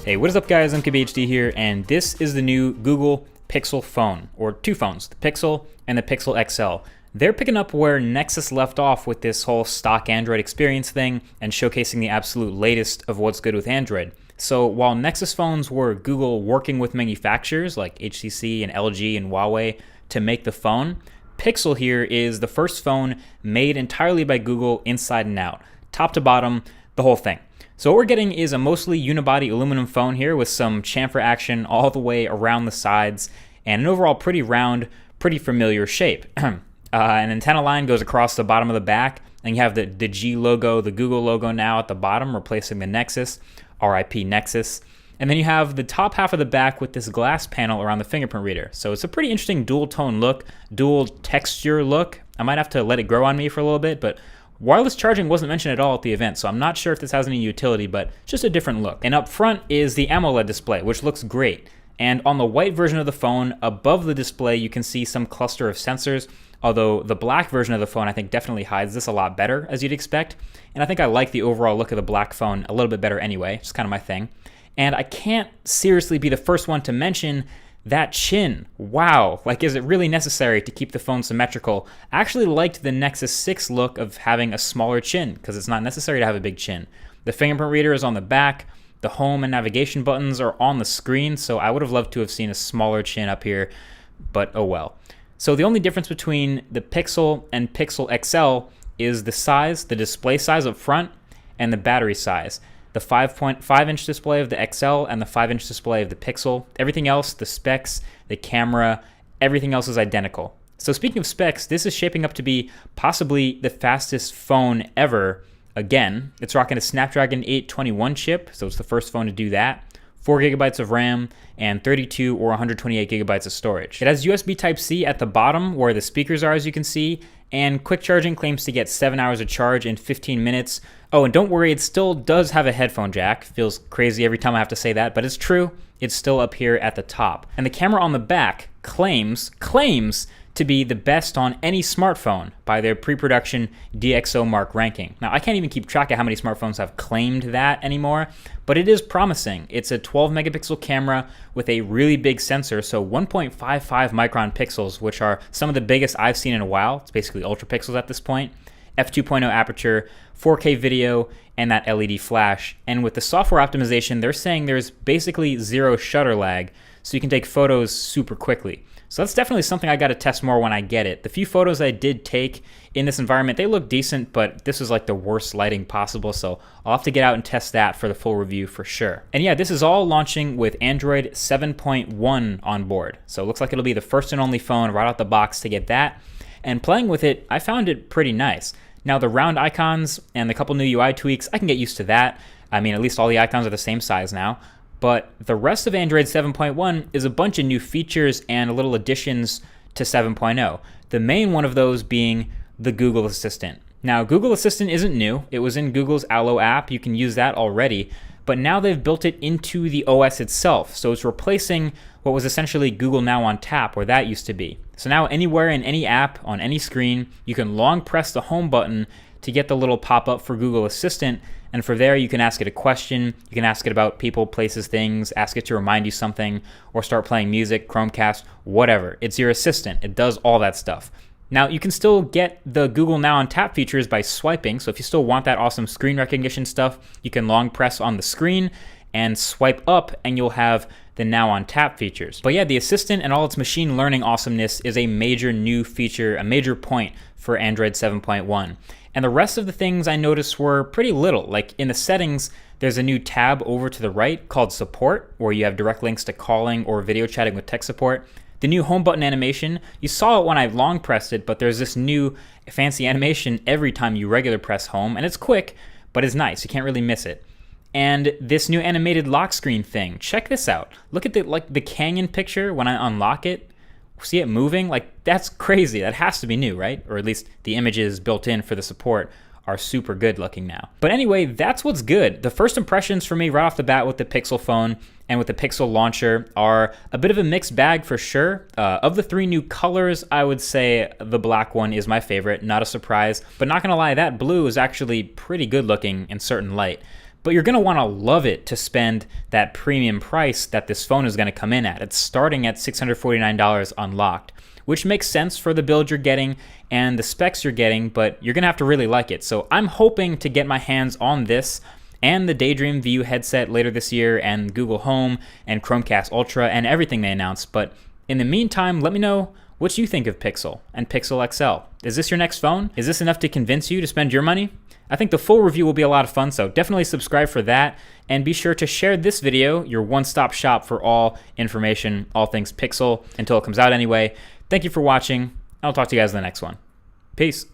Hey, what is up guys, I'm KBHD here, and this is the new Google Pixel phone, or two phones, the Pixel and the Pixel XL. They're picking up where Nexus left off with this whole stock Android experience thing and showcasing the absolute latest of what's good with Android. So while Nexus phones were Google working with manufacturers like HTC and LG and Huawei to make the phone, Pixel here is the first phone made entirely by Google inside and out, top to bottom, the whole thing. So what we're getting is a mostly unibody aluminum phone here with some chamfer action all the way around the sides and an overall pretty round, pretty familiar shape. An antenna line goes across the bottom of the back, and you have the G logo, the Google logo now at the bottom, replacing the Nexus, RIP Nexus. And then you have the top half of the back with this glass panel around the fingerprint reader. So it's a pretty interesting dual tone look, dual texture look. I might have to let it grow on me for a little bit, but wireless charging wasn't mentioned at all at the event, so I'm not sure if this has any utility, but just a different look. And up front is the AMOLED display, which looks great. And on the white version of the phone, above the display, you can see some cluster of sensors, although the black version of the phone I think definitely hides this a lot better, as you'd expect. And I think I like the overall look of the black phone a little bit better anyway, just kind of my thing. And I can't seriously be the first one to mention that chin. Wow, like is it really necessary to keep the phone symmetrical? I actually liked the Nexus 6 look of having a smaller chin because it's not necessary to have a big chin. The fingerprint reader is on the back, the home and navigation buttons are on the screen, so I would have loved to have seen a smaller chin up here, but oh well. So the only difference between the Pixel and Pixel XL is the size, the display size up front, and the battery size. The 5.5-inch display of the XL and the 5-inch display of the Pixel. Everything else, the specs, the camera, everything else is identical. So speaking of specs, this is shaping up to be possibly the fastest phone ever. Again, it's rocking a Snapdragon 821 chip, so it's the first phone to do that. 4 gigabytes of RAM, and 32 or 128 gigabytes of storage. It has USB Type-C at the bottom where the speakers are, as you can see, and quick charging claims to get 7 hours of charge in 15 minutes. Oh, and don't worry, it still does have a headphone jack. Feels crazy every time I have to say that, but it's true. It's still up here at the top. And the camera on the back claims to be the best on any smartphone by their pre-production DxOMark ranking. Now, I can't even keep track of how many smartphones have claimed that anymore, but it is promising. It's a 12 megapixel camera with a really big sensor, so 1.55 micron pixels, which are some of the biggest I've seen in a while. It's basically ultra pixels at this point. F2.0 aperture, 4K video, and that LED flash. And with the software optimization, they're saying there's basically zero shutter lag, so you can take photos super quickly. So that's definitely something I got to test more when I get it. The few photos I did take in this environment, they look decent, but this is like the worst lighting possible, so I'll have to get out and test that for the full review for sure. And yeah, this is all launching with Android 7.1 on board. So it looks like it'll be the first and only phone right out the box to get that. And playing with it, I found it pretty nice. Now the round icons and the couple new UI tweaks, I can get used to that. I mean, at least all the icons are the same size now. But the rest of Android 7.1 is a bunch of new features and little additions to 7.0. The main one of those being the Google Assistant. Now, Google Assistant isn't new. It was in Google's Allo app. You can use that already. But now they've built it into the OS itself. So it's replacing what was essentially Google Now on tap, where that used to be. So now anywhere in any app, on any screen, you can long press the home button to get the little pop-up for Google Assistant. And for there, you can ask it a question, you can ask it about people, places, things, ask it to remind you something, or start playing music, Chromecast, whatever. It's your assistant. It does all that stuff. Now, you can still get the Google Now on Tap features by swiping, so if you still want that awesome screen recognition stuff, you can long press on the screen and swipe up, and you'll have the Now on Tap features. But yeah, the Assistant and all its machine learning awesomeness is a major new feature, a major point for Android 7.1. And the rest of the things I noticed were pretty little. Like in the settings, there's a new tab over to the right called Support, where you have direct links to calling or video chatting with tech support. The new home button animation, you saw it when I long pressed it, but there's this new fancy animation every time you regular press home, and it's quick, but it's nice. You can't really miss it. And this new animated lock screen thing, check this out. Look at the canyon picture when I unlock it. See it moving? Like, that's crazy. That has to be new, right? Or at least the images built in for the support are super good looking now. But anyway, that's what's good. The first impressions for me right off the bat with the Pixel phone and with the Pixel launcher are a bit of a mixed bag for sure. Of the three new colors, I would say the black one is my favorite, not a surprise. But not gonna lie, that blue is actually pretty good looking in certain light. but you're going to want to love it to spend that premium price that this phone is going to come in at. It's starting at $649 unlocked, which makes sense for the build you're getting and the specs you're getting, but you're going to have to really like it. So I'm hoping to get my hands on this and the Daydream View headset later this year, and Google Home and Chromecast Ultra and everything they announced. But in the meantime, let me know what you think of Pixel and Pixel XL. Is this your next phone? Is this enough to convince you to spend your money? I think the full review will be a lot of fun, so definitely subscribe for that, and be sure to share this video, your one-stop shop for all information, all things Pixel, until it comes out anyway. Thank you for watching. I'll talk to you guys in the next one. Peace.